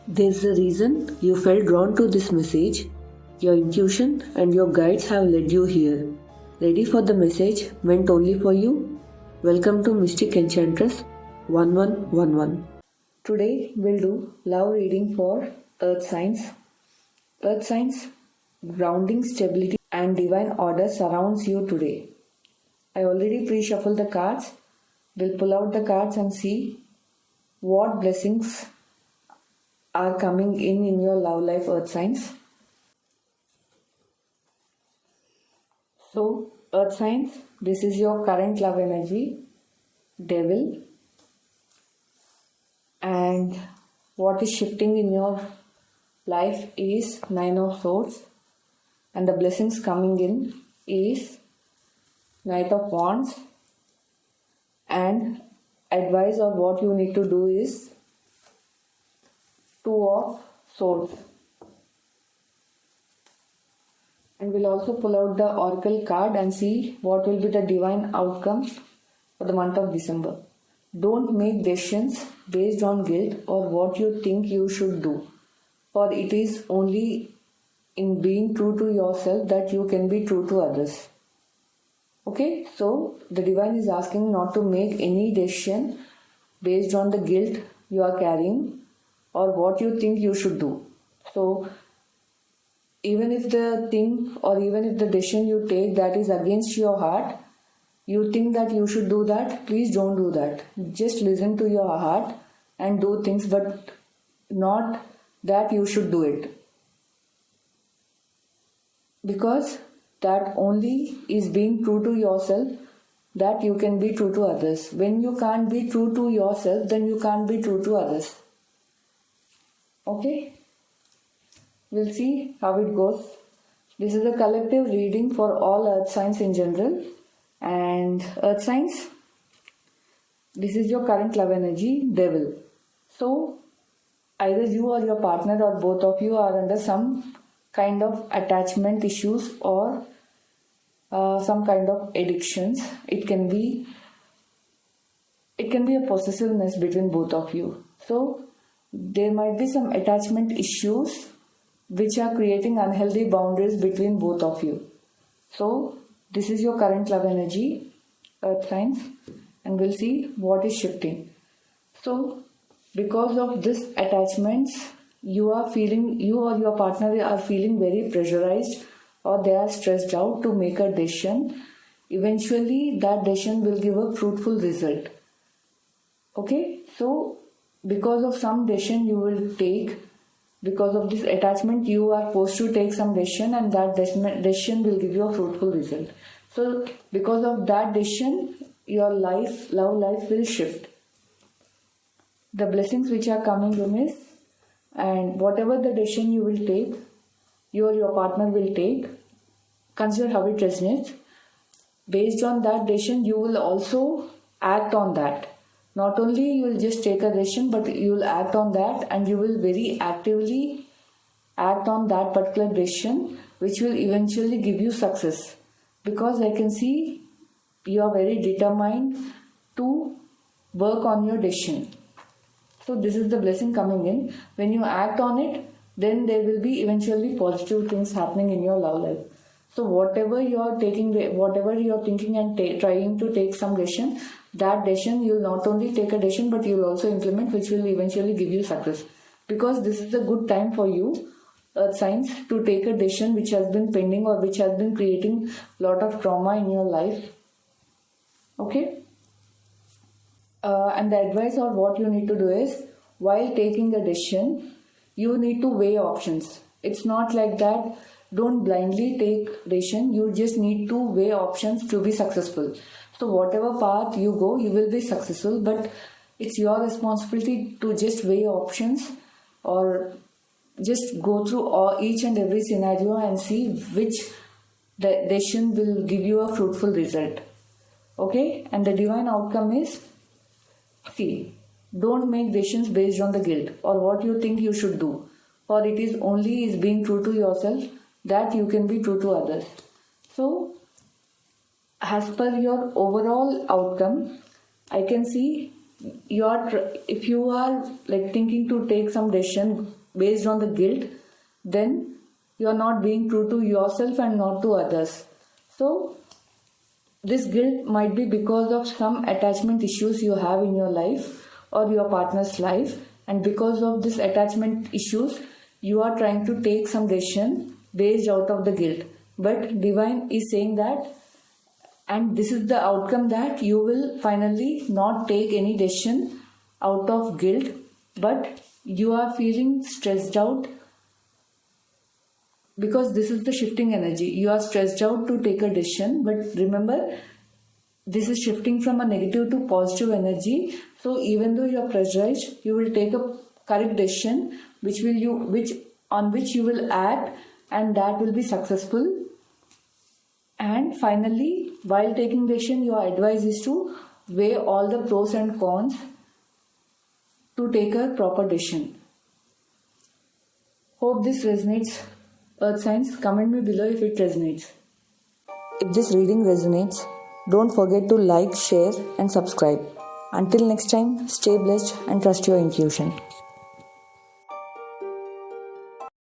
There's a reason you felt drawn to this message. Your intuition and your guides have led you here. Ready for the message meant only for you? Welcome to Mystic Enchantress 1111. Today we'll do love reading for earth signs. Earth signs, grounding stability and divine order surrounds you today. I already pre-shuffled the cards. We'll pull out the cards and see what blessings are coming in your love life, earth signs. So, earth signs, this is your current love energy, devil, and what is shifting in your life is Nine of Swords, and the blessings coming in is Knight of Wands, and advice or what you need to do is Two of Swords. And we'll also pull out the oracle card and see what will be the divine outcome for the month of December. Don't make decisions based on guilt or what you think you should do, for it is only in being true to yourself that you can be true to others. Okay, so the divine is asking not to make any decision based on the guilt you are carrying or what you think you should do. So even if the thing or even if the decision you take that is against your heart, you think that you should do that, please don't do that. Just listen to your heart and do things, but not that you should do it. Because that only is being true to yourself that you can be true to others. When you can't be true to yourself, then you can't be true to others. Okay? We'll see how it goes. This is a collective reading for all earth signs in general. And earth signs, this is your current love energy, devil. So either you or your partner or both of you are under some kind of attachment issues or some kind of addictions. It can be a possessiveness between both of you. So there might be some attachment issues which are creating unhealthy boundaries between both of you. So this is your current love energy, earth signs, and we'll see what is shifting. So because of this attachments, you or your partner are feeling very pressurized or they are stressed out to make a decision. Eventually that decision will give a fruitful result. Okay, so because of some decision you will take, because of this attachment you are forced to take some decision, and that decision will give you a fruitful result. So because of that decision, your love life will shift. The blessings which are coming in is, and whatever the decision you will take, you or your partner will take, consider how it resonates. Based on that decision, you will also act on that. Not only you will just take a decision, but you will act on that, and you will very actively act on that particular decision, which will eventually give you success. Because I can see you are very determined to work on your decision. So this is the blessing coming in. When you act on it, then there will be eventually positive things happening in your love life. So whatever you are taking, whatever you are thinking and trying to take some decision, that decision you will not only take a decision, but you will also implement, which will eventually give you success. Because this is a good time for you, earth signs, to take a decision which has been pending or which has been creating a lot of trauma in your life. Okay? And the advice or what you need to do is, while taking a decision, you need to weigh options. It's not like that. Don't blindly take decision. You just need to weigh options to be successful. So whatever path you go, you will be successful. But it's your responsibility to just weigh options or just go through each and every scenario and see which decision will give you a fruitful result. Okay? And the divine outcome is, see, don't make decisions based on the guilt or what you think you should do, for it is only being true to yourself that you can be true to others. So as per your overall outcome, I can see if you are like thinking to take some decision based on the guilt, then you are not being true to yourself and not to others. So this guilt might be because of some attachment issues you have in your life or your partner's life, and because of this attachment issues you are trying to take some decision based out of the guilt. But divine is saying that, and this is the outcome, that you will finally not take any decision out of guilt, but you are feeling stressed out because this is the shifting energy. You are stressed out to take a decision, but remember, this is shifting from a negative to positive energy. So even though you are pressurized, you will take a correct decision on which you will act, and that will be successful. And finally, while taking decision, your advice is to weigh all the pros and cons to take a proper decision. Hope this resonates. Earth signs, comment me below if it resonates. If this reading resonates, don't forget to like, share and subscribe. Until next time, stay blessed and trust your intuition.